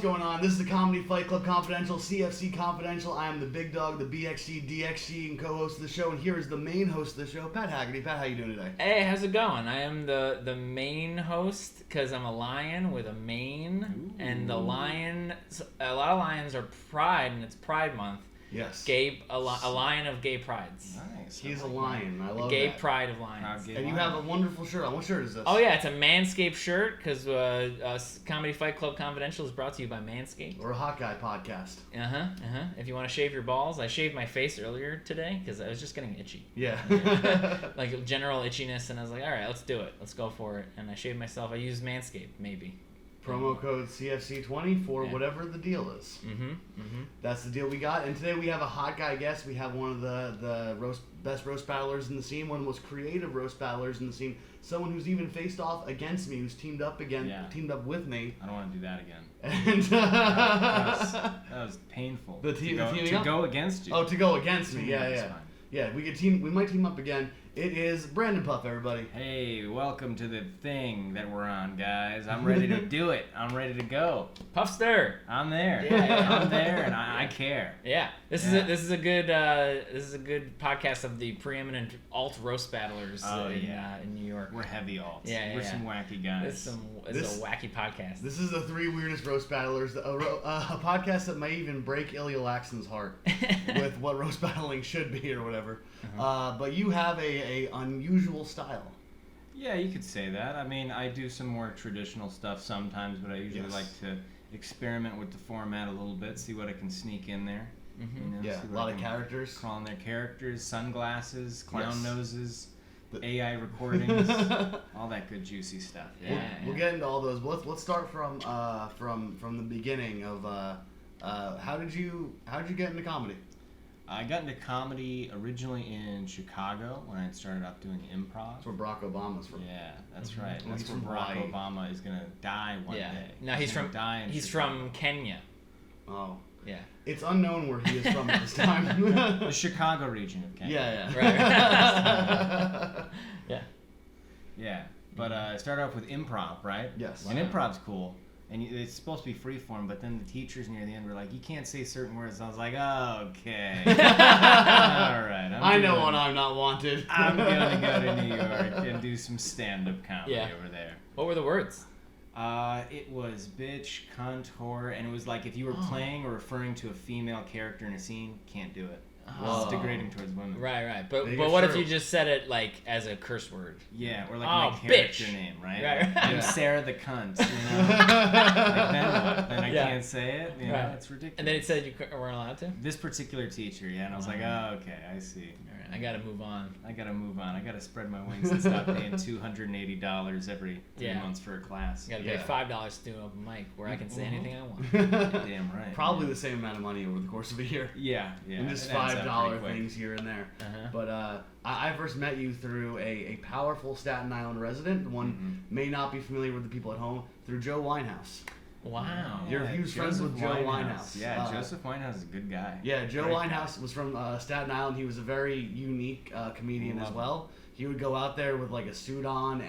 going on? This is the Comedy Fight Club Confidential, CFC Confidential. I am the big dog, the BXG, DXG, and co-host of the show. And here is the main host of the show, Pat Haggerty. Pat, how you doing today? Hey, how's it going? I am the main host because I'm a lion with a mane. Ooh. And the lion, a lot of lions are pride, and it's Pride Month. Yes. A lion of gay prides. Nice. He's a lion. I love gay that. Pride of lions. And you have a wonderful shirt on. What shirt is this? Oh, yeah, it's a Manscaped shirt because Comedy Fight Club Confidential is brought to you by Manscaped. We're a hot guy podcast. If you want to shave your balls, I shaved my face earlier today because I was just getting itchy. Yeah. Like general itchiness, and I was like, all right, let's do it. Let's go for it. And I shaved myself. I used Manscaped, maybe. Promo code CFC20 for whatever the deal is. That's the deal we got. And today we have a hot guy guest. We have one of the best roast battlers in the scene, one of the most creative roast battlers in the scene. Someone who's even faced off against me, who's teamed up with me. I don't want to do that again. And that was painful. To go against you. Oh, to go against me. That's Yeah. fine. Yeah, we might team up again. It is Brandon Puff, everybody. Hey, welcome to the thing that we're on, guys. I'm ready to do it. I'm ready to go. Puffster. I'm there. Yeah. I'm there, and I care. Yeah. This is a good podcast of the preeminent alt roast battlers in New York. We're heavy alts. We're some wacky guys. This is a wacky podcast. This is the three weirdest roast battlers. A podcast that might even break Ilya Laxon's heart with what roast battling should be or whatever. But you have a unusual style. Yeah, you could say that. I mean, I do some more traditional stuff sometimes, but I usually like to experiment with the format a little bit, see what I can sneak in there. A lot of characters. Crawl in their characters, sunglasses, clown noses, AI recordings, all that good juicy stuff. We'll get into all those. But let's start from the beginning of how did you get into comedy? I got into comedy originally in Chicago when I started up doing improv. That's where Barack Obama's from. Yeah, that's right. That's where Barack Obama is gonna die one day. No, he's from Kenya. Oh. Yeah. It's unknown where he is from at this time. The Chicago region of Kenya. Yeah. Right. Yeah. But I started off with improv, right? Yes. And improv's cool. And it's supposed to be freeform, but then the teachers near the end were like, you can't say certain words. I was like, okay. All right. I know when I'm not wanted. I'm going to go to New York and do some stand-up comedy over there. What were the words? It was bitch, cunt, whore, and it was like if you were playing or referring to a female character in a scene, can't do it. It's degrading towards women. Right. But what if you just said it like as a curse word? Yeah, or like my character name, right? Right. I'm Sarah the cunt. You know? Like then what? Then I can't say it. You know, it's ridiculous. And then it said you weren't allowed to. This particular teacher, and I was like, oh, okay, I see. All right, I gotta move on. I gotta spread my wings and stop paying $280 every 3 months for a class. You gotta pay $5 to do an open mic where I can say anything I want. Damn right. Probably the same amount of money over the course of a year. Yeah. And just $5 things here and there. But I first met you through a powerful Staten Island resident. One may not be familiar with the people at home, through Joe Winehouse. Wow. You're huge friends with Joe Winehouse. Yeah, Joseph Winehouse is a good guy. Yeah, Joe Winehouse was from Staten Island. He was a very unique comedian as well. He would go out there with like a suit on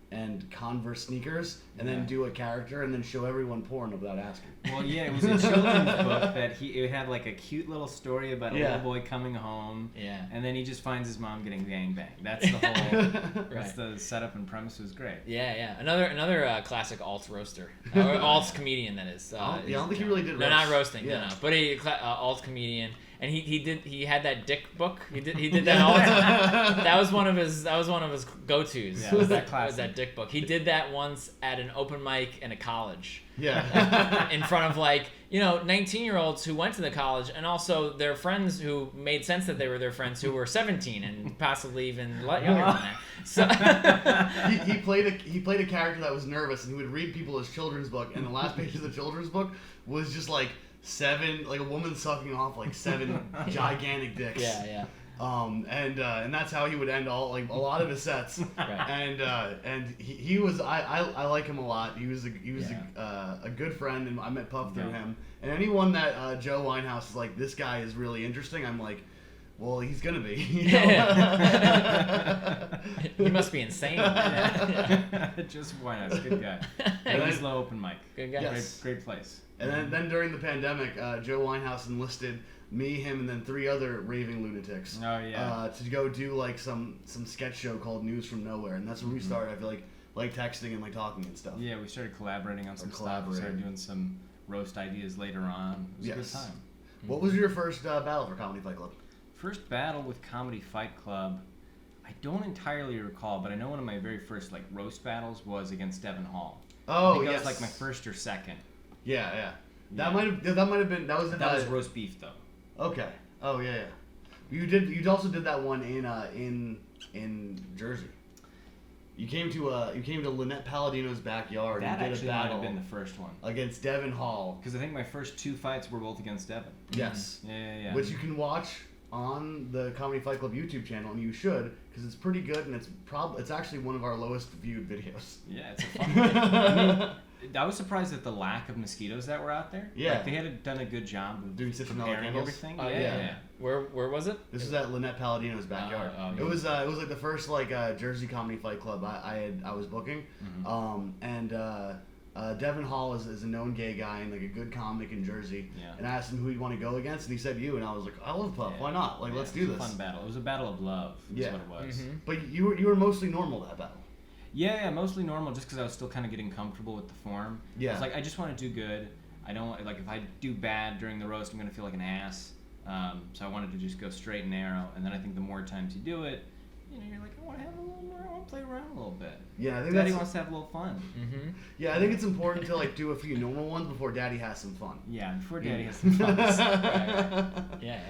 and Converse sneakers, and then do a character, and then show everyone porn without asking. Well, yeah, it was a children's book that it had like a cute little story about a little boy coming home, and then he just finds his mom getting gangbanged. That's the whole. That's the setup and premise. Was great. Yeah. Another classic alt roaster, or alt comedian that is. I don't think he really did. No, not roasting. No. But he alt comedian. And he had that dick book. He did that all the time. That was one of his go-tos. Yeah, was that classic. Was that dick book. He did that once at an open mic in a college. Yeah. In front of 19-year-olds who went to the college, and also their friends who made sense that they were their friends who were 17 and possibly even younger than that. So he played a character that was nervous, and he would read people his children's book, and the last page of the children's book was just like 7, like a woman sucking off like 7 gigantic dicks. Yeah. And that's how he would end a lot of his sets. Right. And he was I like him a lot. He was a good friend, and I met Puff through him. And anyone that Joe Winehouse is like, this guy is really interesting, I'm like, Well, he's gonna be. He must be insane. Just why not? He's a good guy. And he's low open mic. Good guy. Yes. Great place. And then during the pandemic, Joe Winehouse enlisted me, him, and then 3 other raving lunatics. Oh yeah. To go do like some sketch show called News from Nowhere, and that's when we started. I feel like texting and like talking and stuff. Yeah, we started collaborating on some stuff. We started doing some roast ideas later on. It was a good time. What was your first battle for Comedy Fight Club? First battle with Comedy Fight Club, I don't entirely recall, but I know one of my very first like roast battles was against Devin Hall. Oh, I think yes. that was like my first or second. Yeah. That might have been that was roast beef though. Okay. Oh yeah. You also did that one in Jersey. You came to Lynette Palladino's backyard. That and did actually a might battle have been the first one against Devin Hall. Because I think my first 2 fights were both against Devin. Yes. Yeah. Which you can watch on the Comedy Fight Club YouTube channel, and you should, because it's pretty good, and it's actually one of our lowest viewed videos. Yeah, it's a fun one. I was surprised at the lack of mosquitoes that were out there. Yeah. Like, they had done a good job of doing citronella preparing candles. everything. Yeah. Where was it? This was at Lynette Palladino's backyard. It was like the first like Jersey Comedy Fight Club I was booking, and Devin Hall is a known gay guy and like a good comic in Jersey. Yeah. And I asked him who he'd want to go against, and he said you, and I was like, I love Puff. Why not? Like, let's do this. It was a fun battle. It was a battle of love. Is what it was. Mm-hmm. But you were mostly normal that battle. Yeah, mostly normal, just because I was still kind of getting comfortable with the form. Yeah. I was like, I just want to do good. I don't like if I do bad during the roast, I'm gonna feel like an ass. So I wanted to just go straight and narrow. And then I think the more times you do it, you're like, I want to have a little more. I want to play around a little bit. Yeah, I think Daddy wants to have a little fun. Mm-hmm. Yeah, I think it's important to like do a few normal ones before Daddy has some fun. Yeah, before Daddy has some fun. Right. Yeah.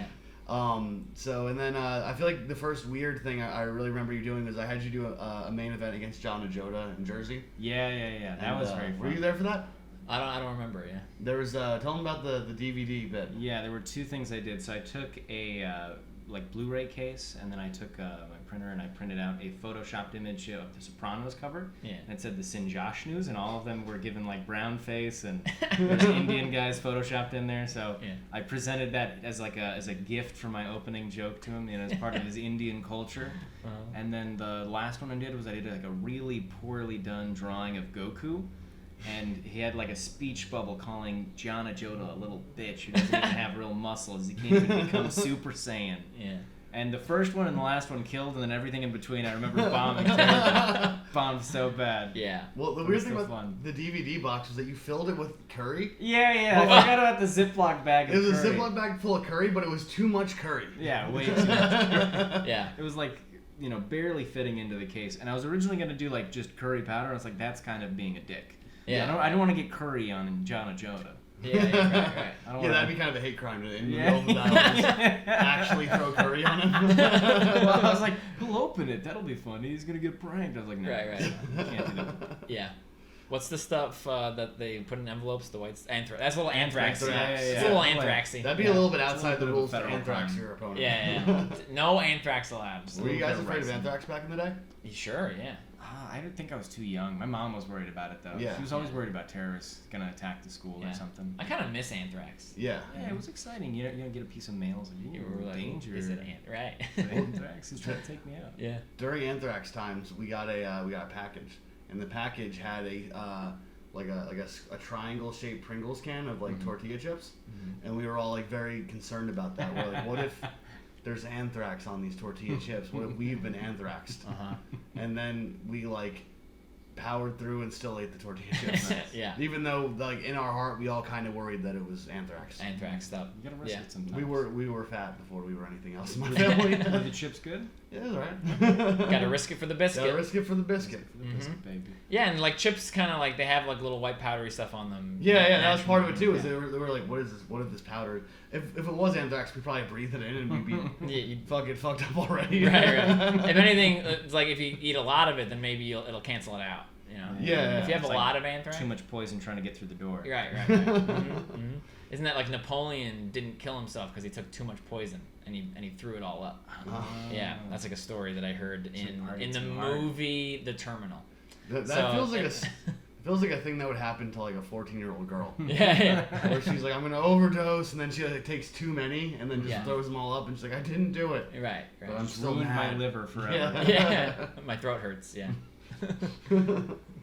So and then I feel like the first weird thing I really remember you doing was I had you do a main event against John Ajota in Jersey. Yeah. That was very fun. Were you there for that? I don't remember. Yeah. There was tell them about the DVD bit. Yeah, there were 2 things I did. So I took a like Blu-ray case, and then I took my printer and I printed out a photoshopped image of the Sopranos cover. Yeah. And it said the Sinjosh News, and all of them were given like brown face, and there's Indian guys photoshopped in there. So I presented that as like as a gift for my opening joke to him, as part of his Indian culture. And then the last one I did was I did like a really poorly done drawing of Goku. And he had like a speech bubble calling John Ajota a little bitch who doesn't even have real muscles. He can't even become Super Saiyan. Yeah. And the first one and the last one killed, and then everything in between I remember bombing terribly. Bombed so bad. Yeah. Well, the weird thing about the DVD box was that you filled it with curry. Yeah. I forgot about the Ziploc bag of curry. It was curry. a Ziploc bag full of curry, but it was too much curry. Yeah, way too much curry. Yeah. It was like, barely fitting into the case. And I was originally going to do like just curry powder. I was like, that's kind of being a dick. Yeah. I don't want to get curry on John Ajota. Yeah, right. That'd be kind of a hate crime in the middle of the battle. Actually throw curry on him. Well, I was like, he'll open it. That'll be funny. He's going to get pranked. I was like, no. Right. Can't do that. Yeah. What's the stuff that they put in envelopes? The white anthrax. That's a little anthrax. Yeah. It's a little anthraxy. That'd be a little bit outside the rules of to anthrax your opponent. Yeah. No anthrax allowed. Were you guys afraid of anthrax back in the day? Sure, yeah. I didn't think I was too young. My mom was worried about it, though. Yeah. She was always worried about terrorists going to attack the school or something. I kind of miss anthrax. Yeah. Yeah, it was exciting. You get a piece of mail. Like, you were like, danger. Is it right? Anthrax is trying to take me out. Yeah. During anthrax times, we got a package, and the package had a triangle shaped Pringles can of like tortilla chips, and we were all like very concerned about that. We're like, what if there's anthrax on these tortilla chips? What if we've been anthraxed? And then we like powered through and still ate the tortilla chips. Yeah. Even though like in our heart we all kind of worried that it was anthrax. Anthrax stuff. You gotta risk it sometimes. We were fat before we were anything else in my family. Were the chips good? Yeah, it was alright. Gotta risk it for the biscuit. Gotta risk it for the biscuit. For the biscuit, baby. Yeah, and like chips kind of like they have like little white powdery stuff on them. Yeah, that was part of it too. Is they were like, what is this? What if this powder? If it was anthrax, we'd probably breathe it in and we'd be you'd fucking fucked up already. Right. If anything, it's like if you eat a lot of it, then maybe it'll cancel it out. You know? Yeah. If you have a lot of anthrax. Too much poison trying to get through the door. Right. Isn't that like Napoleon didn't kill himself because he took too much poison and he threw it all up? Yeah, that's like a story that I heard in the movie The Terminal. That feels like Feels like a thing that would happen to like a 14-year-old girl. Yeah. Where she's like, I'm gonna overdose, and then she like, takes too many, and then just throws them all up, and she's like, I didn't do it. Right. But I'm still ruined mad. my liver forever. Yeah. My throat hurts. Yeah.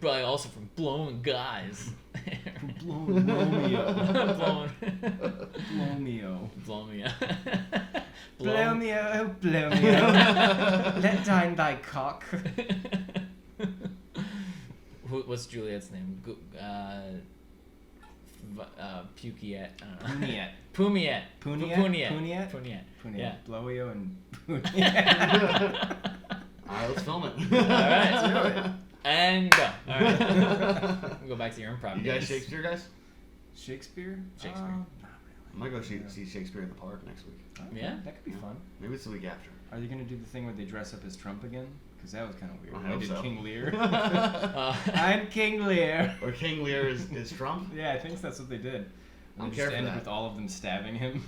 But also from blowing guys. Blowing Romeo. Blowing. Blowmeo. Blowmeo. Blowmeo, Blowmeo. Let down thy cock. What's Juliet's name? Pukiet. Puniet. Pumiet. Puniet. Puniet. Yeah. Blowio and Puniet. Alright, let's film it. Alright, let's do it. And go. Alright. We'll go back to your improv. You guys Shakespeare, guys? Shakespeare? Shakespeare. Not I might go see Shakespeare in the park next week. really. Yeah? That could be fun. Maybe it's the week after. Are you going to do the thing where they dress up as Trump again? Because that was kind of weird. I They hope did so. King Lear. Uh, I'm King Lear. Or King Lear is Trump? Yeah, I think that's what they did. I'm And they care just for ended that. with all of them stabbing him.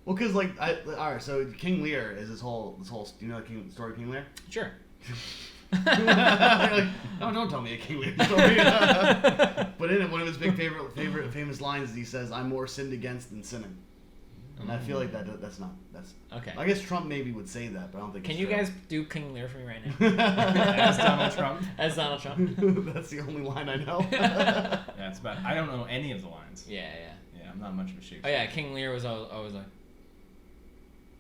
Well, because like, alright, so King Lear is this whole, you know the story of King Lear? sure. Like, no, don't tell me a King Lear story. But in it, one of his big famous lines is he says, "I'm more sinned against than sinning." And I feel like that's Okay. I guess Trump maybe would say that, but I don't think. Can it's you true. guys do King Lear for me right now? As Donald Trump. As Donald Trump. That's the only line I know. Yeah, it's about. I don't know any of the lines. Yeah. Yeah, I'm not much of a Shakespeare. Oh yeah, King Lear was always like,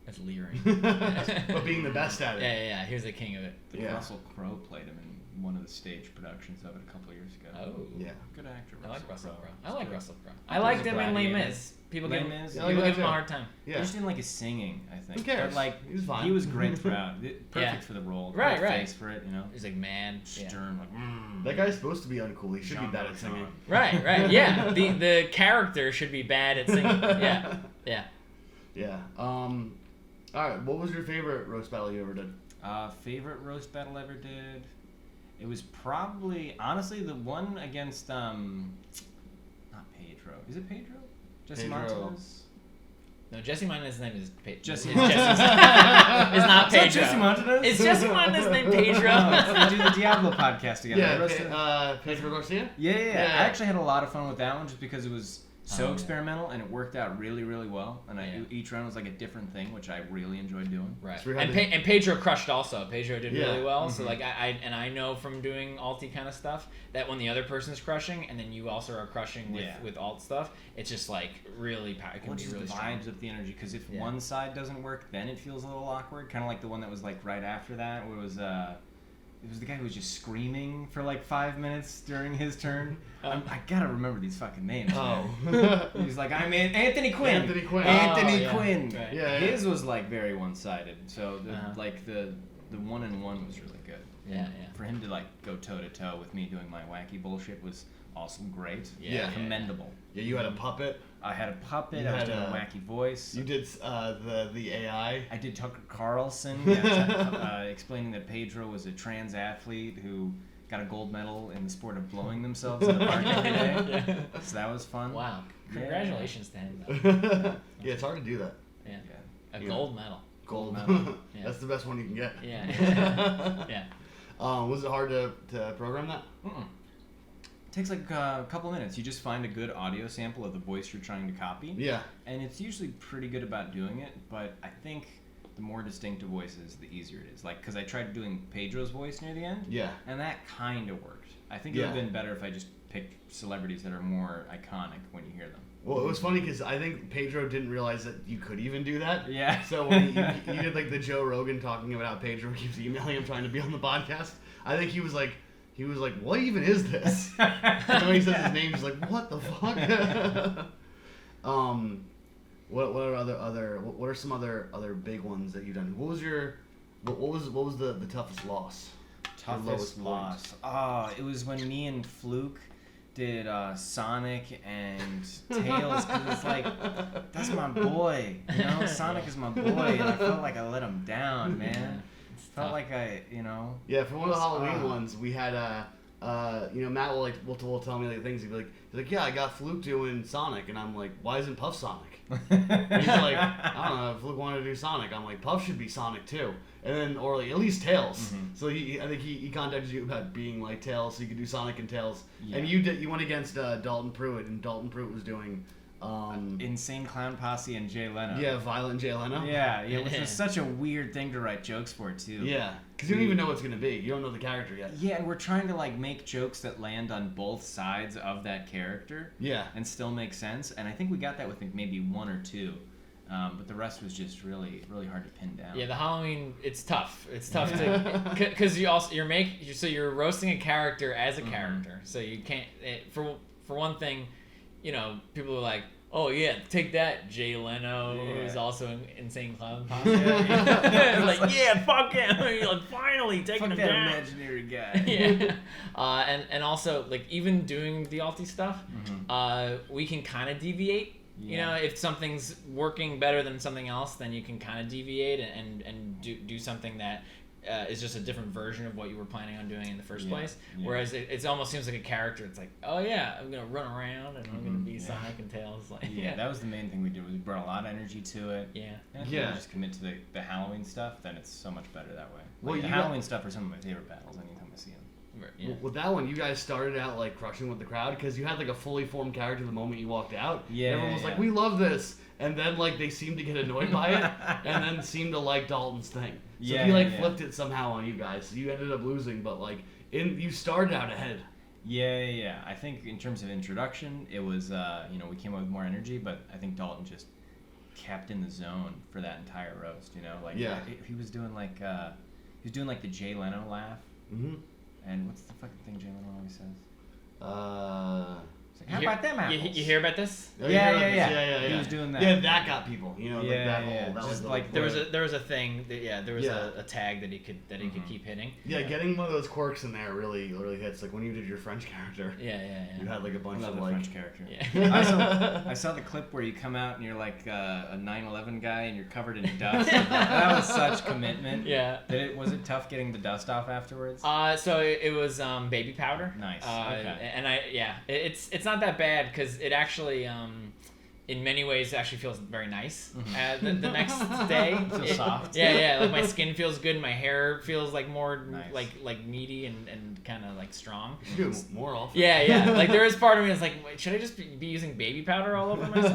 that's leering. But being the best at it. Yeah. He was the king of it. I think Russell Crowe played him in one of the stage productions of it a couple of years ago. Oh. Yeah. Good actor. I like Russell Crowe. I He's like good. Russell Crowe. I liked him in Les Gladiator. Mis. People Les give Mis? him I like that a too. hard time. I Yeah. just didn't like his singing, I think. Who cares? But, like, He was fine. He was great throughout. Perfect Yeah. for the role. Right, Great right. face for it, you know. He's like mad. Yeah. Stern, like. That guy's supposed to be uncool. He should be Jean bad at singing. Valjean. Right. Yeah. The character should be bad at singing. Yeah. Yeah. All right. What was your favorite roast battle you ever did? Favorite roast battle I ever did? It was probably, honestly, the one against, not Pedro. Is it Pedro? Jesse Pedro. Martinez? No, Jesse Martinez's name is Pedro. Jesse It's Martinez. It's not Is that Pedro. Jesse Martinez? Is Jesse Martinez named Pedro? No, they do the Diablo podcast together. Yeah. They roasted- Pedro Garcia. Yeah. Yeah. I actually had a lot of fun with that one just because it was so Oh, yeah. experimental and it worked out really, really well. And Yeah. each round was like a different thing, which I really enjoyed doing. Right. So we And, had and Pedro crushed also. Pedro did Yeah. really well. So Mhm. like I know from doing alty kind of stuff that when the other person's crushing and then you also are crushing with alt stuff, it's just like really it can Well, be just really strong. vibes with the energy because if Yeah. one side doesn't work, then it feels a little awkward. Kind of like the one that was like right after that, where it was the guy who was just screaming for like 5 minutes during his turn. I gotta remember these fucking names. Oh. He's like, I'm Anthony Quinn. Anthony Quinn. Anthony Oh, yeah. Quinn. Right. Yeah. His was like very one-sided. So Uh-huh. the 1-on-1 was really good. Yeah. For him to like go toe to toe with me doing my wacky bullshit was awesome, great, Yeah. commendable. Yeah. You had a puppet. I had a puppet. You I was had doing a a- wacky voice. You did the AI. I did Tucker Carlson, explaining that Pedro was a trans athlete who got a gold medal in the sport of blowing themselves in the park every day. Yeah. So that was fun. Wow. Congratulations to him though. Yeah, it's hard to do that. Yeah. Yeah. A Yeah. gold medal. Gold. medal. Yeah. That's the best one you can get. Yeah. Yeah. Was it hard to program that? Mm-mm. It takes like a couple minutes. You just find a good audio sample of the voice you're trying to copy. Yeah. And it's usually pretty good about doing it, but I think the more distinct a voice is, the easier it is. Like, because I tried doing Pedro's voice near the end, Yeah. and that kind of worked. I think it would have Yeah. been better if I just picked celebrities that are more iconic when you hear them. Well, it was funny because I think Pedro didn't realize that you could even do that. Yeah. So when you did like the Joe Rogan talking about how Pedro keeps emailing him trying to be on the podcast, I think he was like, what even is this? And when he says his name, he's like, what the fuck? What are some other big ones that you've done? What was the toughest loss? Toughest lowest point? loss. Oh, it was when me and Fluke did Sonic and Tails, because it's like, that's my boy, you know? Sonic is my boy, and I felt like I let him down, man. Felt like Yeah, for one of the Halloween ones, we had Matt will tell me like things. He's like, yeah, I got Fluke doing Sonic, and I'm like, why isn't Puff Sonic? And he's like, I don't know, if Luke wanted to do Sonic, I'm like, Puff should be Sonic too. And then, or like, at least Tails. So I think he contacted you about being like Tails, so you could do Sonic and Tails. Yeah. And you went against Dalton Pruitt, and Dalton Pruitt was doing Insane Clown Posse and Jay Leno. Yeah, Violent Jay Leno. Yeah, which was such a weird thing to write jokes for too. Yeah, because you don't even know what's gonna be. You don't know the character yet. Yeah, and we're trying to like make jokes that land on both sides of that character. Yeah, and still make sense. And I think we got that with maybe one or two. But the rest was just really, really hard to pin down. Yeah, the Halloween, it's tough. It's tough to, because you're roasting a character as a character, so you can't. For one thing, people are like, oh yeah, take that, Jay Leno, who's also in Insane Clown Posse. Like, yeah, fuck him. You're like, finally taking him that down. Imaginary guy. Yeah. And also like even doing the alty stuff, we can kind of deviate. Yeah. If something's working better than something else, then you can kind of deviate and do something that is just a different version of what you were planning on doing in the first place. Yeah. Whereas it almost seems like a character. It's like, oh yeah, I'm gonna run around and I'm gonna be Sonic and Tails. Like, that was the main thing we did. We brought a lot of energy to it. Yeah. And if we just commit to the Halloween stuff, then it's so much better that way. Like, the Halloween stuff are some of my favorite battles anytime I see them. Yeah. With that one, you guys started out like crushing with the crowd because you had like a fully formed character the moment you walked out. Yeah. Everyone was like, "We love this," and then like they seemed to get annoyed by it, and then seemed to like Dalton's thing. So he flipped it somehow on you guys. You ended up losing, but like you started out ahead. Yeah. I think in terms of introduction, it was we came up with more energy, but I think Dalton just kept in the zone for that entire roast. He was doing like the Jay Leno laugh. Mm-hmm. And what's the fucking thing Jay Leno always says? How about them apples? You hear about this? Oh, yeah. He was doing that. Yeah, that got people. That was like there was a thing. There was a tag that he could keep hitting. Yeah, getting one of those quirks in there really hits. Like when you did your French character. Yeah. You had like a bunch of like French character. Yeah. I saw the clip where you come out and you're like a 9/11 guy and you're covered in dust. That was such commitment. Yeah. Was it tough getting the dust off afterwards? So it was baby powder. Nice. Okay. And it's not that bad because it actually in many ways actually feels very nice the next day. So soft. Yeah, like my skin feels good, my hair feels like more like meaty and kind of like strong. You should do it more often. Yeah. Like there is part of me that's like, wait, should I just be using baby powder all over myself?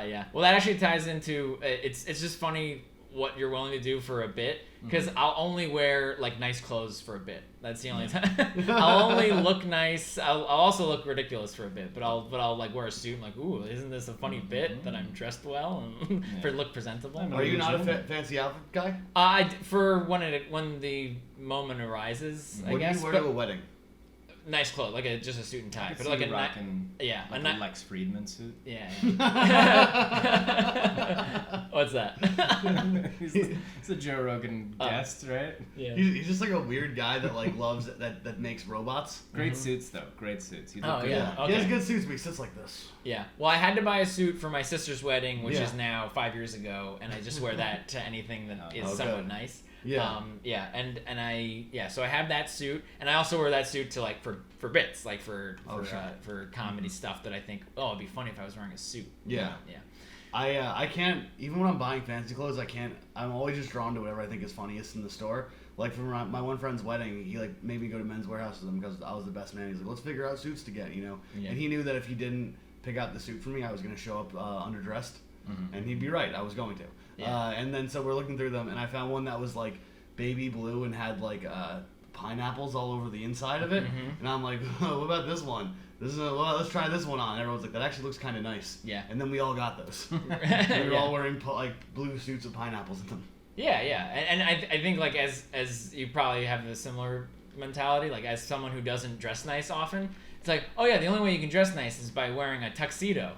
Yeah. Well, that actually ties into it's just funny what you're willing to do for a bit, because I'll only wear like nice clothes for a bit. That's the only time. I'll only look nice. I'll also look ridiculous for a bit, but I'll like wear a suit and like, ooh, isn't this a funny bit that I'm dressed well and look presentable? Are you not a fancy outfit guy? For when the moment arises, I guess. What do you wear to a wedding? Nice clothes, like just a suit and tie, but like a a Lex Friedman suit. Yeah. What's that? It's a Joe Rogan guest, right? Yeah. He's just like a weird guy that like loves that makes robots. Great suits though. Great suits. He has good suits, but he sits like this. Yeah. Well, I had to buy a suit for my sister's wedding, which is now 5 years ago, and I just wear that to anything that is somewhat nice. Yeah. So I have that suit, and I also wear that suit to like for bits, like for comedy stuff that I think, it'd be funny if I was wearing a suit. Yeah. Yeah. I can't, even when I'm buying fancy clothes, I'm always just drawn to whatever I think is funniest in the store. Like for my one friend's wedding, he like made me go to Men's Warehouse with him because I was the best man. He's like, let's figure out suits to get, Yeah. And he knew that if he didn't pick out the suit for me, I was going to show up underdressed. And he'd be right, I was going to. Yeah. And then so we're looking through them, and I found one that was like baby blue and had like pineapples all over the inside of it. And I'm like, what about this one? Let's try this one on. Everyone's like, that actually looks kind of nice. Yeah. And then we all got those. We were all wearing like blue suits with pineapples in them. Yeah. And I think like as you probably have a similar mentality, like as someone who doesn't dress nice often, it's like, oh yeah, the only way you can dress nice is by wearing a tuxedo.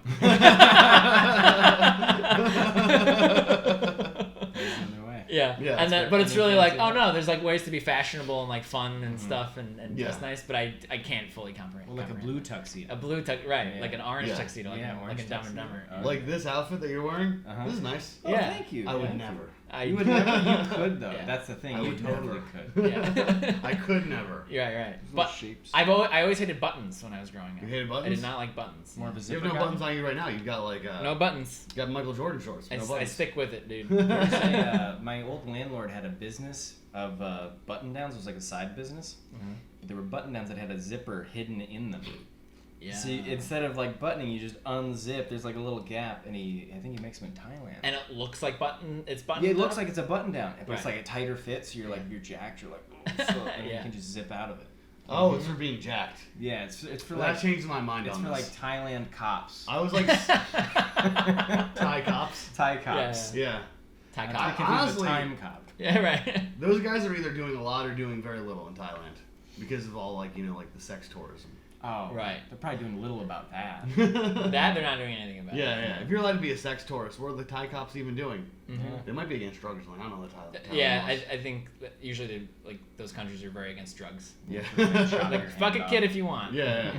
Yeah. Yeah. Yeah, And then, fair. but it's And really then like, fancy oh that. no, there's like ways to be fashionable and like fun and stuff and Yeah. just nice, but I can't fully comprehend. Well, like a blue tuxedo. A blue right? Yeah. Like an orange Yeah. tuxedo, like, Yeah, like orange in Dumb and tuxedo. Dumber. Like this outfit that you're wearing. Uh-huh. This is nice. Oh, Yeah. thank you. I would Thank you. never. You would never. You could though. Yeah. That's the thing. I You would totally never. could. Yeah. I could never. Right. Little But shapes. I always hated buttons when I was growing up. You hated I buttons? did not like buttons. More of a You zipper have no guy? buttons on you right now. You've got like No buttons. you got Michael Jordan shorts. No I buttons. stick with it, dude. My old landlord had a business of button downs. It was like a side business. But there were button downs that had a zipper hidden in them. Yeah. See, instead of like buttoning, you just unzip. There's like a little gap, and I think he makes them in Thailand. And it looks like it's button. Yeah, it looks like it's a button down, but it's Right. like a tighter fit. So you're like you're jacked. You're like, and Yeah. you can just zip out of it. Oh, it's for being jacked. Yeah, it's for That like changed my mind it's on for this. like Thailand cops. I was like Thai cops. Thai cops. Yeah. Thai I cop. think it was a Honestly- time cop. Yeah, right. Those guys are either doing a lot or doing very little in Thailand because of all like like the sex tourism. Oh, Right. They're probably doing little about that. That they're not doing anything about. Yeah. If you're allowed to be a sex tourist, what are the Thai cops even doing? Mhm. They might be against drugs. Like I don't know the Thai. Yeah, I think that usually like those countries are very against drugs. Yeah. Shot Like your fuck hand a off. kid if you want. Yeah.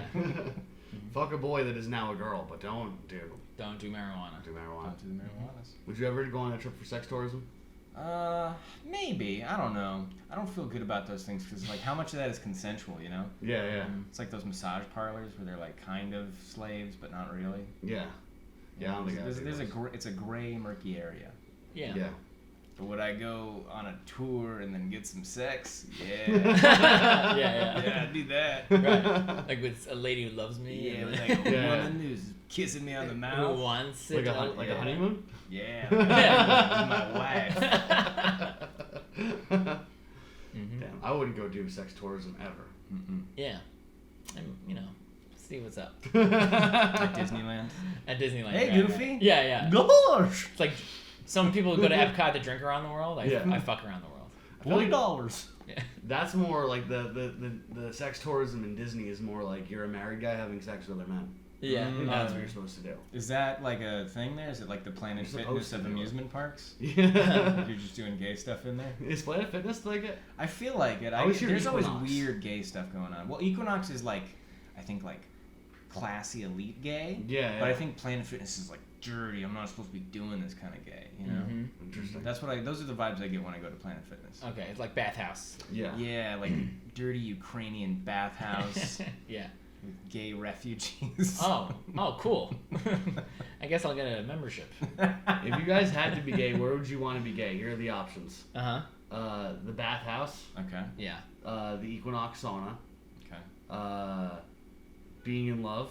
Fuck a boy that is now a girl, but don't do Don't do marijuana. marijuana. Don't do the marijuanas. Would you ever go on a trip for sex tourism? Maybe. I don't know. I don't feel good about those things because, like, how much of that is consensual, you know? Yeah. It's like those massage parlors where they're, like, kind of slaves, but not really. Yeah. Yeah, I don't think It's a gray, murky area. Yeah. Yeah. But would I go on a tour and then get some sex? Yeah. Yeah. Yeah, I'd do that. Right. Like with a lady who loves me. Yeah, and with like a Yeah. woman who's kissing me on the who mouth. wants Like it. a yeah. honeymoon? Yeah. With my wife. Mhm. Damn, I wouldn't go do sex tourism ever. Mm-mm. Yeah. And see what's up At Disneyland. at Disneyland. Hey, right, Goofy. right. Yeah. Gosh. It's like some people go to Epcot to drink around the world. I fuck around the world. I feel like $40. Yeah. that's more like the sex tourism in Disney is more like you're a married guy having sex with other men. Yeah. Mm. That's what you're supposed to do. Is that like a thing there? Is it like the Planet You're supposed Fitness to of do it. amusement parks? Yeah. You're just doing gay stuff in there? Is Planet Fitness like it? I feel like it. I always hear There's always Equinox. weird gay stuff going on. Well, Equinox is like, I think like classy elite gay. Yeah. But I think Planet Fitness is like dirty. I'm not supposed to be doing this kind of gay. You know. Mhm. Interesting. Those are the vibes I get when I go to Planet Fitness. Okay, it's like bathhouse. Yeah. Yeah, like dirty Ukrainian bathhouse Yeah. with gay refugees. Oh, cool. I guess I'll get a membership. If you guys had to be gay, where would you want to be gay? Here are the options. Uh-huh. The bathhouse, Okay. Yeah. the Equinox sauna, Okay. being in love,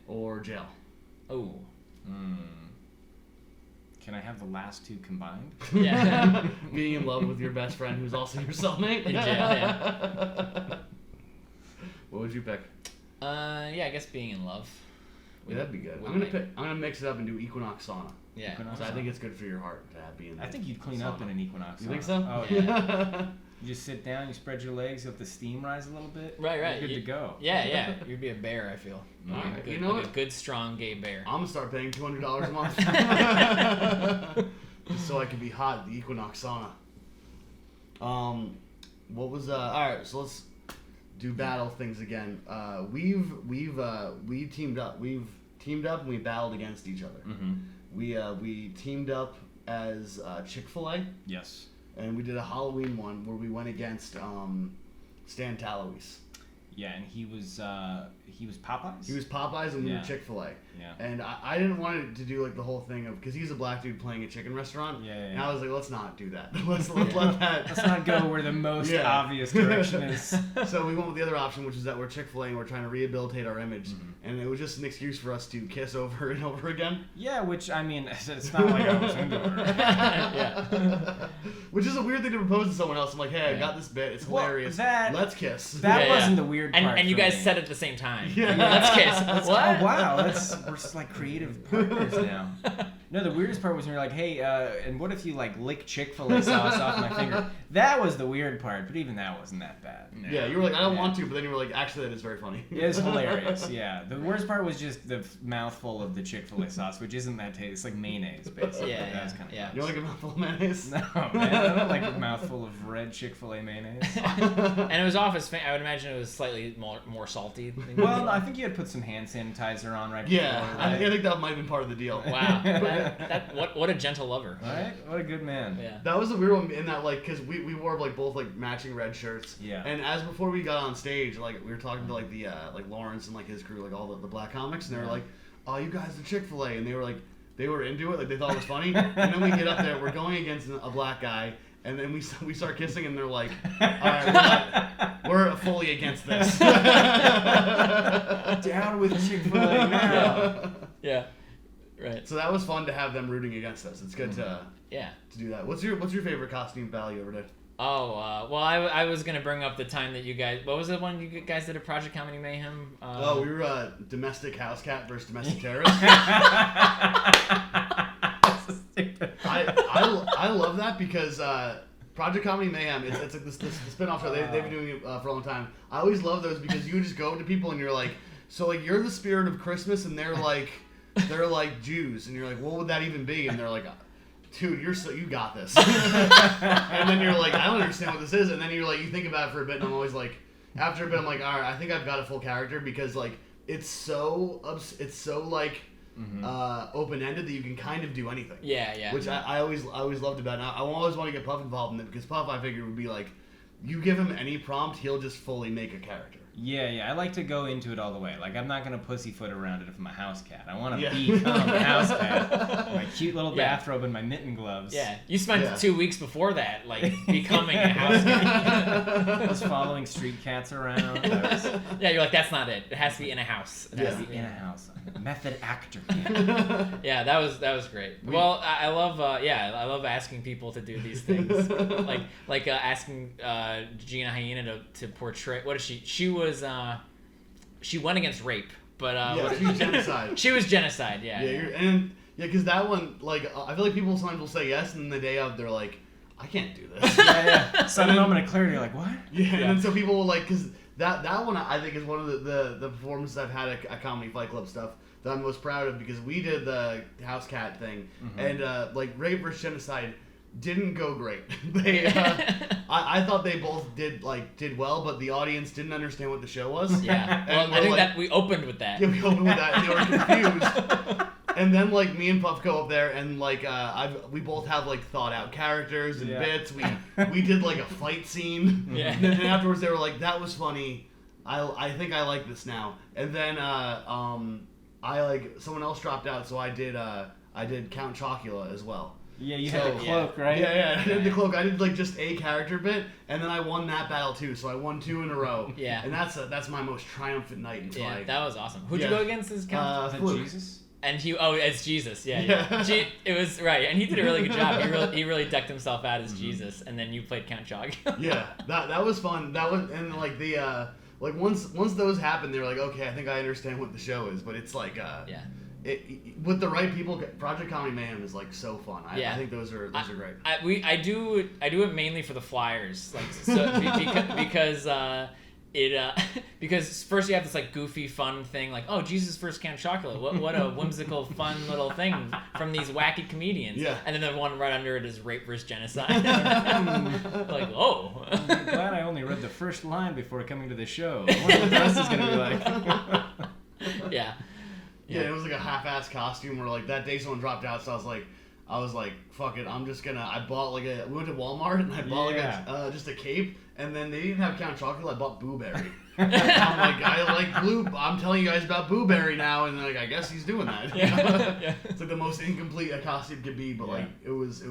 or jail. Oh. Can I have the last two combined? Yeah. Being in love with your best friend who's also your cellmate. In jail, yeah. What would you pick? Yeah, I guess being in love. Yeah, that'd be good. With I'm my- gonna mix it up and do Equinox sauna. Yeah. Equinox. So I think it's good for your heart to have being. I think you'd clean up in an Equinox. You think sauna. so? Oh yeah. You just sit down, you spread your legs, let the steam rise a little bit. Right. You're good to go. Yeah. You'd be a bear, I feel. All Like right, a good, you know like a what? good, strong gay bear. I'm gonna start paying $200 a month, just so I can be hot at the Equinox sauna. What was all right? So let's do battle things again. We teamed up. We've teamed up and we battled against each other. Mm-hmm. We teamed up as Chick-fil-A. Yes. And we did a Halloween one where we went against Stan Tallowy's. Yeah, and he was Popeyes. He was Popeyes and we Yeah. were Chick-fil-A. Yeah. And I didn't want it to do like the whole thing of because he's a black dude playing a chicken restaurant. Yeah. And I was like, let's not do that. Let's let that. Let's not go where the most Yeah. obvious direction is. So we went with the other option, which is that we're Chick-fil-A and we're trying to rehabilitate our image, and it was just an excuse for us to kiss over and over again. Yeah, which I mean, it's not like I was into her. Yeah. Which is a weird thing to propose to someone else. I'm like, hey, I Yeah. got this bit. It's Well, hilarious. that- Let's kiss. That Yeah, wasn't yeah. the weird part. And you for guys me. said it at the same time. Yeah. Let's kiss. Oh What? wow, we're just like creative partners now. No, the weirdest part was when you're like, hey, and what if you like lick Chick-fil-A sauce off my finger? That was the weird part, but even that wasn't that bad. No. Yeah, you were like, I don't want to, but then you were like, actually, that is very funny. It was hilarious, yeah. The worst part was just the mouthful of the Chick-fil-A sauce, which isn't that tasty. It's like mayonnaise, basically. Yeah, that was kind of You don't like a mouthful of mayonnaise? No, man, I don't like a mouthful of red Chick-fil-A mayonnaise. And it was Office. I would imagine it was slightly more salty. Well, no, I think you had put some hand sanitizer on right before. Yeah, I think that might have been part of the deal. Wow, what a gentle lover. Right? What a good man. Yeah. That was a weird one in that, like, because we wore like both like matching red shirts. Yeah. And as before we got on stage, like we were talking to like the like Lawrence and like his crew, like all the black comics, and they were like, "Oh, you guys are Chick-fil-A," and they were into it, like they thought it was funny. And then we get up there, we're going against a black guy. And then we start kissing, and they're like, "All right, we're fully against this." Down with Chick-fil-A now. Yeah, right. So that was fun to have them rooting against us. It's good to do that. What's your favorite costume battle you ever did? Oh, well, I was gonna bring up the time that you guys. What was the one you guys did at Project Comedy Mayhem? We were domestic house cat versus domestic terrorist. I love that because Project Comedy Mayhem, it's like this spin-off show. They've been doing it for a long time. I always love those because you just go up to people and you're like, so like you're the spirit of Christmas, and they're like Jews, and you're like, what would that even be? And they're like, dude, you got this. And then you're like, I don't understand what this is. And then you're like, you think about it for a bit, and I'm always like, after a bit, I'm like, all right, I think I've got a full character because like it's so like. Open-ended that you can kind of do anything. Yeah. Which I always loved about it. I always want to get Puff involved in it because Puff, I figured, would be like, you give him any prompt, he'll just fully make a character. Yeah. I like to go into it all the way. Like, I'm not going to pussyfoot around it if I'm a house cat. I want to become a house cat. My cute little bathrobe and my mitten gloves. Yeah. You spent 2 weeks before that, like, becoming a house cat. Just following street cats around. Yeah, you're like, that's not it. It has to be in a house. It has to be in a house. Method actor. Yeah, that was great. Well, I love asking people to do these things. like asking Gina Hyena to portray. What is she? She went against rape, but she was genocide. She was genocide. Because that one, like, I feel like people sometimes will say yes, and the day of they're like, I can't do this. Yeah. Sudden moment of clarity, you're like, what? Yeah, and then so people will like, because that one I think is one of the performances I've had at Comedy Fight Club stuff that I'm most proud of because we did the house cat thing, and like rape versus genocide didn't go great. They, I thought they both did well, but the audience didn't understand what the show was. Yeah, well, I think that we opened with that. Yeah, we opened with that, and they were confused. And then like me and Puff go up there, and like we both have like thought out characters and bits. We did like a fight scene. Yeah. And then afterwards they were like, "That was funny. I think I like this now." And then I like someone else dropped out, so I did Count Chocula as well. Yeah, you had the cloak, right? Yeah, I did the cloak. I did like just a character bit, and then I won that battle too. So I won 2 in a row. Yeah, and that's my most triumphant night until that was awesome. Who'd you go against as Count? Jesus. And it's Jesus. Yeah. It was right, and he did a really good job. He really decked himself out as Jesus, and then you played Count Chocula. Yeah, that was fun. That was, and like the like once those happened, they were like, okay, I think I understand what the show is. But it's like with the right people, Project Comedy Mayhem is like so fun. I think those are great. I do it mainly for the flyers, like so because first you have this like goofy fun thing like, oh, Jesus first Count Chocula, what a whimsical fun little thing from these wacky comedians. Yeah. And then the one right under it is rape versus genocide. Like, whoa. I'm glad I only read the first line before coming to the show. I wonder what the rest is gonna be like. Yeah. Yeah, it was like a half-ass costume where like that day someone dropped out, so I was like, fuck it, I'm just gonna. I bought we went to Walmart and I bought just a cape, and then they didn't have Count Chocula. I bought Booberry. I'm like, I like Blue. I'm telling you guys about Booberry now, and like I guess he's doing that. Yeah. It's like the most incomplete a costume could be, but like it was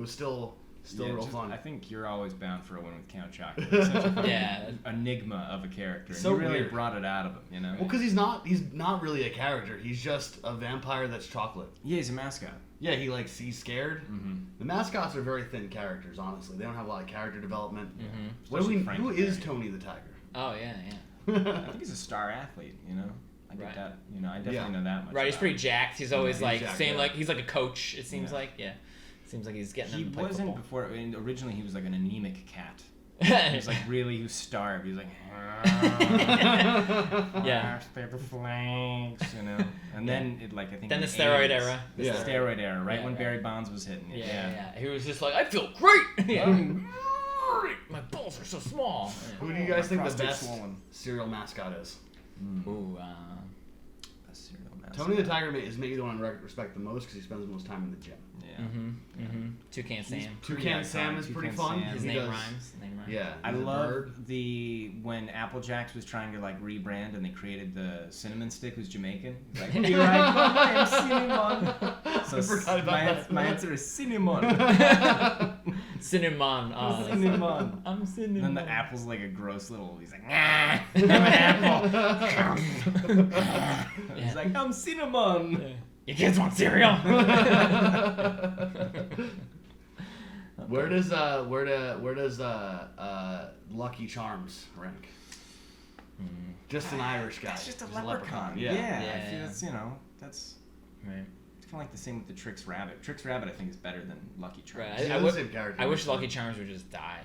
still real fun. I think you're always bound for a win with Count Chocula. It's such a fucking enigma of a character. So you really weird. brought it out of him, you know? Well, because he's not really a character. He's just a vampire that's chocolate. Yeah, he's a mascot. Yeah, he's scared. Mm-hmm. The mascots are very thin characters, honestly. They don't have a lot of character development. Mm-hmm. Who is Tony the Tiger? Oh, yeah. I think he's a star athlete, you know? I get that. You know, I definitely know that much. Right, he's pretty jacked. He's always like jacked, saying like he's like a coach. It seems like seems like he's getting. He them to play wasn't football. before. I mean, originally, he was like an anemic cat. He was like he was starved. He was like, stay the flanks, you know. And then it like I think. Then the steroid era. The steroid era, right when Barry Bonds was hitting it. Yeah. He was just like, I feel great. My balls are so small. Who do you guys think the best cereal mascot is? Ooh, best cereal mascot. Tony the Tiger is maybe the one I respect the most because he spends the most time in the gym. Yeah. Toucan Sam. Toucan Sam is pretty fun. His name rhymes. Yeah. I love when Apple Jacks was trying to like rebrand and they created the cinnamon stick who's Jamaican. Like, here I am, cinnamon. So I forgot about that. My answer is cinnamon. Cinnamon. Cinnamon. I'm cinnamon. And then the apple's like a gross little. He's like, I'm an apple. He's like, I'm cinnamon. Yeah. You kids want cereal? Where does Lucky Charms rank? Just an Irish guy. That's just a leprechaun. Yeah. I feel that's that's right. It's kind of like the same with the Trix Rabbit. Trix Rabbit I think is better than Lucky Charms. Right. I wish Lucky Charms would just die.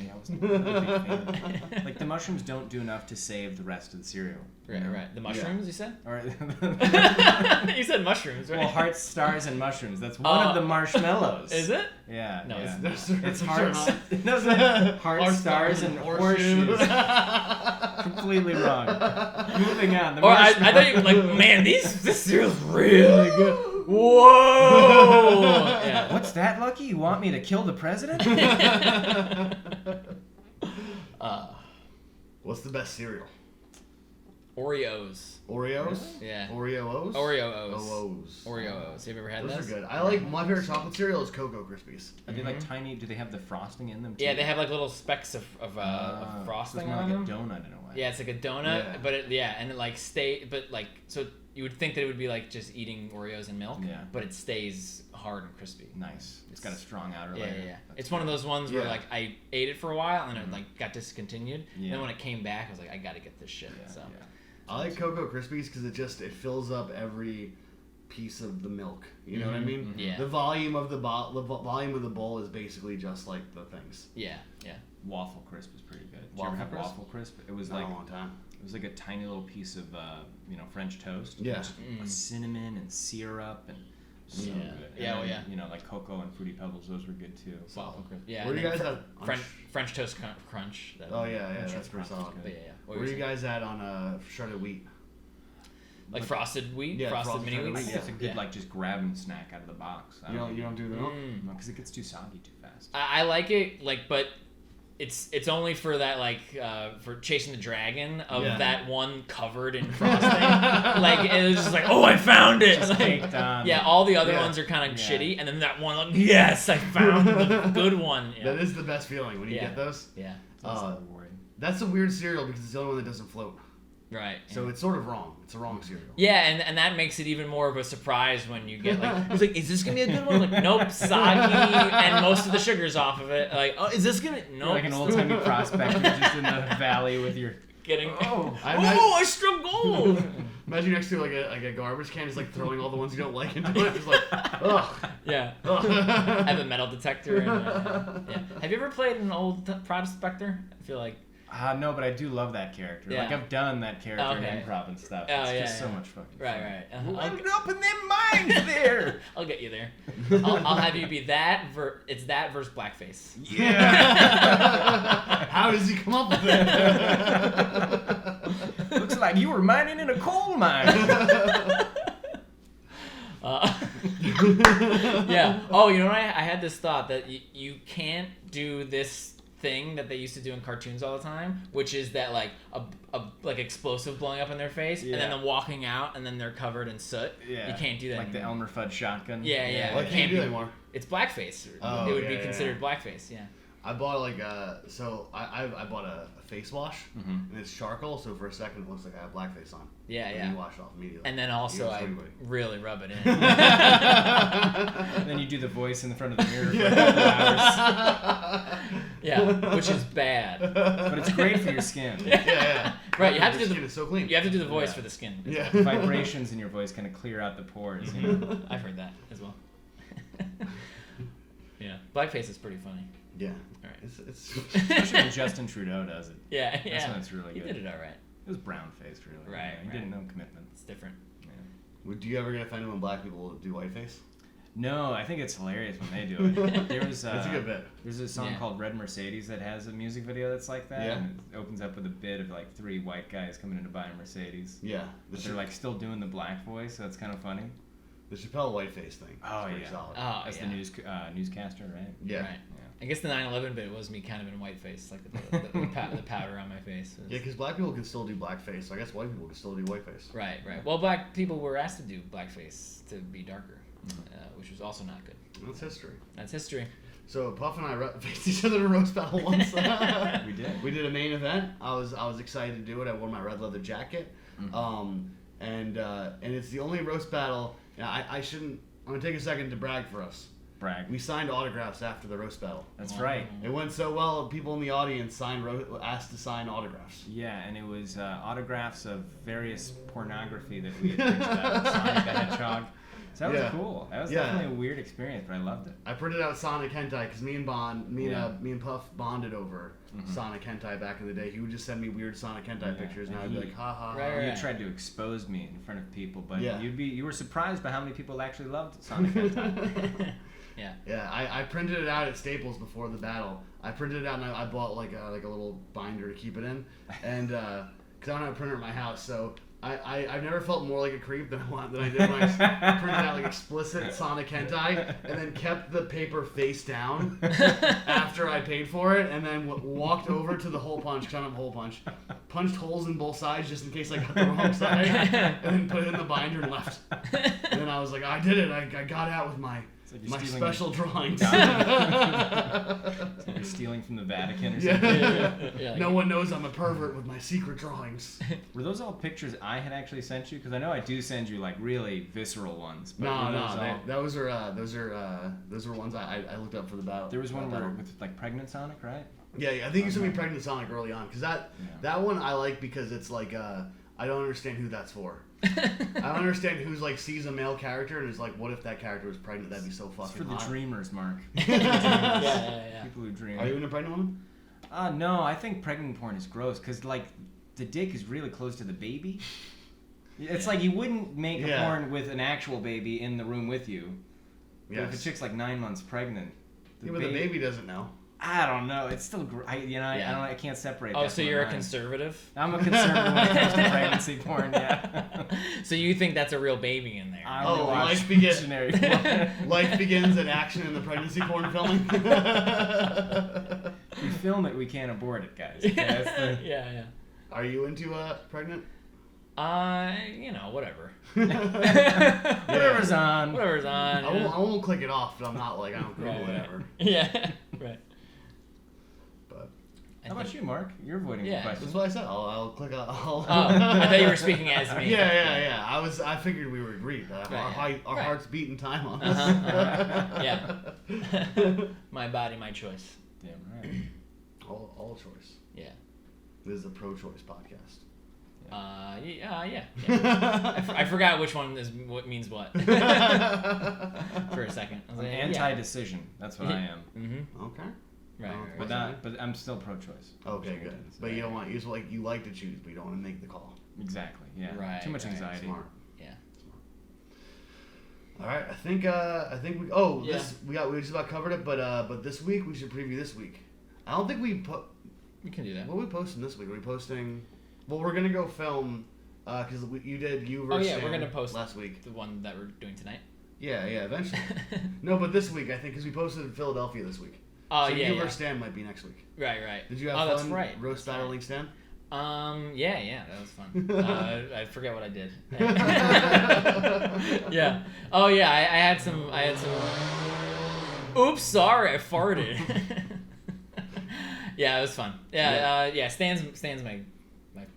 Yeah, I wasn't a big fan. Like the mushrooms don't do enough to save the rest of the cereal. Right. The mushrooms, you said? Or You said mushrooms, right? Well, hearts, stars, and mushrooms. That's one of the marshmallows. Is it? Yeah. No, it's hearts. Hearts, stars, and horseshoes. Completely wrong. Moving on. I thought you were like, man, this cereal's really good. Whoa! Yeah. What's that, Lucky? You want me to kill the president? What's the best cereal? Oreos. Oreos? Yeah. Oreos? Oreos. Oreos. Have you ever had those? Those are good. I like my favorite chocolate cereal is Cocoa Krispies. Are they like tiny? Do they have the frosting in them too? Yeah, they have like little specks of frosting it's more on like them. a donut in a way. Yeah, it's like a donut, but and it like so you would think that it would be like just eating Oreos and milk, but it stays hard and crispy. Nice. It's got a strong outer layer. Yeah. It's one of those ones where like I ate it for a while and then it like got discontinued. And then when it came back, I was like, I gotta get this shit. I like Cocoa Krispies because it fills up every piece of the milk. You know what I mean? Yeah. The volume of the volume of the bowl is basically just like the things. Yeah. Waffle Crisp is pretty good. Did you ever have Waffle Crisp? It was like a long time. It was like a tiny little piece of French toast. Yeah. Cinnamon and syrup and so good. Yeah. You know, like cocoa and Fruity Pebbles, those were good too. Waffle Crisp. Yeah. Where are you guys at? French Toast Crunch. That's pretty solid. But Where are you guys at on shredded wheat? Like frosted wheat, frosted mini wheat. Yeah, it's a good like just grabbing snack out of the box. You don't do the milk? No, because it gets too soggy too fast. I like it, but it's only for that for chasing the dragon of that one covered in frosting. Like it was just like, oh, I found it. Just caked on. Yeah, all the other ones are kind of shitty, and then that one, like, yes, I found the good one. Yeah. That is the best feeling when you get those. Yeah. That's a weird cereal because it's the only one that doesn't float. Right. So it's sort of wrong. It's a wrong cereal. Yeah, and that makes it even more of a surprise when you get it's like, is this gonna be a good one? Like, nope, soggy, and most of the sugar's off of it. Like, oh, is this gonna? Nope. You're like an old timey prospector just in the valley with your getting. I struck gold. Imagine next to like a garbage can, just like throwing all the ones you don't like into it. It's like, ugh. Yeah. I have a metal detector. And, Have you ever played an old prospector? I feel like. No, but I do love that character. Yeah. Like, I've done that character in improv and stuff. It's just so much fucking fun. Right. Load up in them minds there! I'll get you there. I'll have you be that, it's that versus blackface. Yeah! How does he come up with it? Looks like you were mining in a coal mine. Yeah. Oh, you know what? I had this thought that you can't do this thing that they used to do in cartoons all the time, which is that like a like explosive blowing up in their face and then them walking out and then they're covered in soot. Yeah. You can't do that like anymore. the Elmer Fudd shotgun. Yeah. What can't do anymore? It's blackface. It would be considered blackface. Yeah. I bought I bought a face wash and it's charcoal, so for a second it looks like I have blackface on. And you wash it off immediately. And then also I really rub it in. And then you do the voice in the front of the mirror for a couple hours. Yeah, which is bad. But it's great for your skin. Yeah. Right, you have to do skin is so clean. You have to do the voice for the skin. Yeah. The vibrations in your voice kind of clear out the pores. You know? I've heard that as well. Yeah, blackface is pretty funny. Yeah. All right. It's Especially when Justin Trudeau does it. Yeah. That's when it's really good. He did it all right. It was brown faced, really. Right. He didn't know commitment. It's different. Yeah. Do you ever get offended when black people do whiteface? No, I think it's hilarious when they do it. There was That's a good bit. There's a song called Red Mercedes that has a music video that's like that. Yeah. And it opens up with a bit of like 3 white guys coming in to buy a Mercedes. Yeah. But they're like still doing the black voice, so it's kind of funny. The Chappelle whiteface thing. Oh, pretty yeah. solid. Oh, That's yeah. the newscaster, right? Yeah. Right. I guess the 9/11 bit was me kind of in whiteface, like the powder on my face. Yeah, because black people can still do blackface, so I guess white people can still do whiteface. Right. Well, black people were asked to do blackface to be darker, which was also not good. That's history. That's history. So Puff and I faced each other in a roast battle once. We did. We did a main event. I was excited to do it. I wore my red leather jacket, and it's the only roast battle. I shouldn't. I'm gonna take a second to brag for us. Brag. We signed autographs after the roast battle. That's right. It went so well. People in the audience asked to sign autographs. Yeah, and it was autographs of various pornography that we had printed out of Sonic the Hedgehog. So that was cool. That was definitely a weird experience, but I loved it. I printed out Sonic Hentai because me and Puff bonded over Sonic Hentai back in the day. He would just send me weird Sonic Hentai pictures, and I'd be like, ha ha ha. Right. You tried to expose me in front of people, but Yeah. you were surprised by how many people actually loved Sonic Hentai. Yeah. Yeah, I printed it out at Staples before the battle. I printed it out and I bought like a little binder to keep it in, and because I don't have a printer at my house, so I've never felt more like a creep than I did when I printed out like explicit Sonic Hentai and then kept the paper face down after I paid for it, and then walked over to the hole punch, because I don't have a hole punch, punched holes in both sides just in case I got the wrong side, and then put it in the binder and left. And then I was like, I did it. I got out with my special drawings. You're stealing from the Vatican or something. Yeah. No one knows I'm a pervert with my secret drawings. Were those all pictures I had actually sent you? Because I know I do send you like really visceral ones. But Those are ones I looked up for the battle. There was one with like pregnant Sonic, right? Yeah, I think you sent me Pregnant Sonic early on, because that one I like because it's like I don't understand who that's for. I don't understand who's like sees a male character and is like, what if that character was pregnant? That'd be so fucking It's for the hot. dreamers, Mark. Yeah. People who dream. Are you into pregnant woman? No, I think pregnant porn is gross because like the dick is really close to the baby. It's like you wouldn't make a porn with an actual baby in the room with you. But if a chick's like 9 months pregnant, but the baby doesn't know. I don't know. It's still, I can't separate. Oh, that so from you're a mine. conservative? I'm a conservative when it comes to pregnancy porn. Yeah. So you think that's a real baby in there? Life begins at action in the pregnancy porn filming. We film it, we can't abort it, guys. Okay, that's the... Yeah. Are you into pregnant? Whatever. Whatever's on. Whatever's on. I won't click it off, but I'm not like I don't Google it ever. Yeah. Right. But how about you, Mark? You're avoiding the question. That's what I said. I'll click on. I thought you were speaking as me. Yeah. I figured we were agreed. Our hearts beat in time on this. Yeah. My body, my choice. Damn right. All choice. Yeah. This is a pro-choice podcast. Yeah. I forgot which one is what means what. For a second. I was like, anti-decision. That's what I am. Mm-hmm. Okay. Right. But I'm still pro-choice. Okay, good. But you don't want you like to choose, but you don't want to make the call. Exactly. Yeah. Right. Too much anxiety. Smart. Yeah. All right. I think we. We just about covered it, but this week we should preview this week. I don't think we We can do that. What are we posting this week? Are we posting? Well, we're gonna go film because you versus we're gonna post last week. The one that we're doing tonight. Yeah, eventually. No, but this week I think because we posted in Philadelphia this week. Oh, so yeah. You versus Stan might be next week. Right. Did you have fun? That's right. Roast battling Stan? Yeah, that was fun. I forget what I did. Yeah. Oh yeah, I had some. Oops, sorry, I farted. Yeah, it was fun. Yeah. Stan's my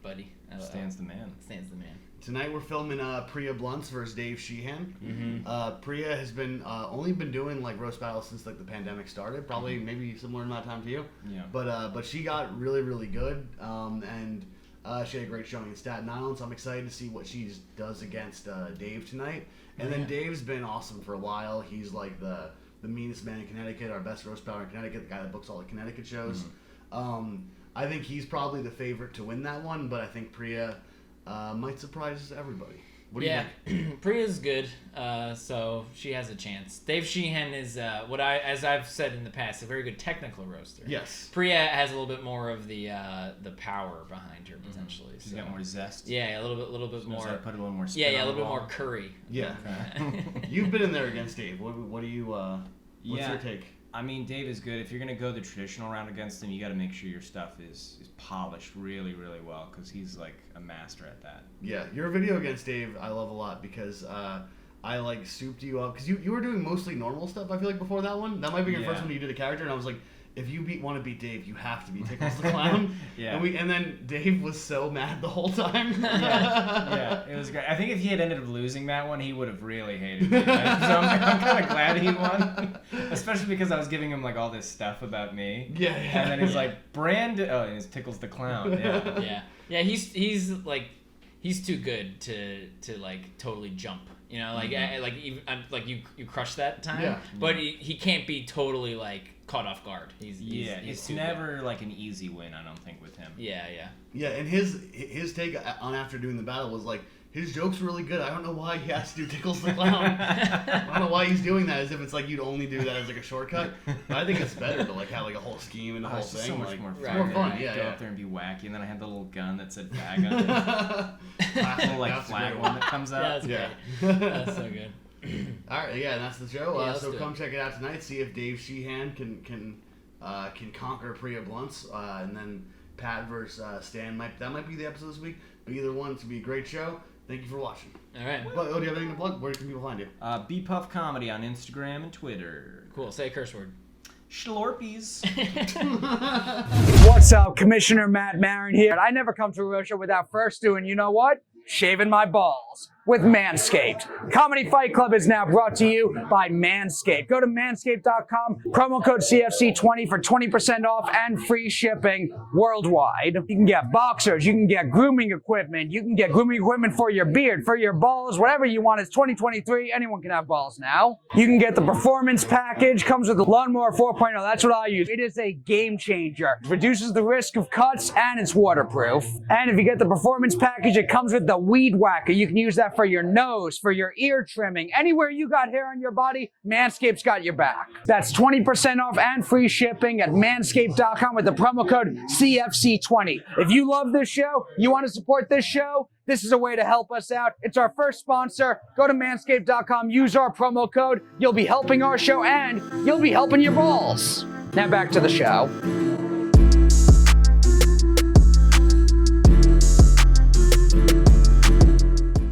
buddy. Stan's the man. Stan's the man. Tonight we're filming Priya Blunts versus Dave Sheehan. Mm-hmm. Priya has been only been doing like roast battles since like the pandemic started. Probably maybe similar amount of time to you. Yeah. But she got really really good. And She had a great showing in Staten Island, so I'm excited to see what she does against Dave tonight. And then Dave's been awesome for a while. He's like the meanest man in Connecticut, our best roast battler in Connecticut, the guy that books all the Connecticut shows. I think he's probably the favorite to win that one, but I think Priya might surprise everybody. What do you think? Priya's good, so she has a chance. Dave Sheehan is as I've said in the past, a very good technical roaster. Yes. Priya has a little bit more of the power behind her potentially. She's got more zest. Yeah, a little bit more. Put a little more. Spin a on little the bit ball. more curry. Yeah. You've been in there against Dave. What do you? What's your take? I mean, Dave is good. If you're going to go the traditional route against him, you got to make sure your stuff is polished really, really well because he's like a master at that. Yeah, your video against Dave I love a lot because I like souped you up because you were doing mostly normal stuff. I feel like before that one, that might be your first one you did a character, and I was like, if you want to beat Dave, you have to be Tickles the Clown. Yeah. And then Dave was so mad the whole time. yeah, it was great. I think if he had ended up losing that one, he would have really hated me. So I'm kind of glad he won, especially because I was giving him like all this stuff about me. Yeah. And then he's like, Brandon. Oh, and it's Tickles the Clown. Yeah. Yeah. He's like, he's too good to like totally jump. You know, like you crushed that time, but he can't be totally like caught off guard. He's it's never good. Like an easy win, I don't think, with him. Yeah, and his take on after doing the battle was like, his joke's really good. I don't know why he has to do Tickles the Clown. I don't know why he's doing that, as if it's like you'd only do that as like a shortcut. But I think it's better to like have like a whole scheme and a whole thing. So much like, more fun. It's more fun. Go up there and be wacky, and then I had the little gun that said bag on it. The little like flag one that comes out. That's so good. All right, and that's the show. So come it. check it out tonight. See if Dave Sheehan can conquer Priya Blunts, and then Pat versus Stan might be the episode this week. But either one, it's gonna be a great show. Thank you for watching. All right. Well, do you have anything to plug? Where can people find you? BPuff Comedy on Instagram and Twitter. Cool. Say a curse word. Schlorpies. What's up? Commissioner Matt Marin here. I never come to a road show without first doing, you know what? Shaving my balls with Manscaped. Comedy Fight Club is now brought to you by Manscaped. Go to manscaped.com, promo code CFC20 for 20% off and free shipping worldwide. You can get boxers, you can get grooming equipment, you can get grooming equipment for your beard, for your balls, whatever you want. It's 2023, anyone can have balls now. You can get the performance package, comes with the Lawnmower 4.0, that's what I use. It is a game changer. It reduces the risk of cuts and it's waterproof. And if you get the performance package, it comes with the Weed Whacker. You can use that for your nose, for your ear trimming, anywhere you got hair on your body, Manscaped's got your back. That's 20% off and free shipping at manscaped.com with the promo code CFC20. If you love this show, you want to support this show, this is a way to help us out. It's our first sponsor. Go to manscaped.com, use our promo code. You'll be helping our show and you'll be helping your balls. Now back to the show.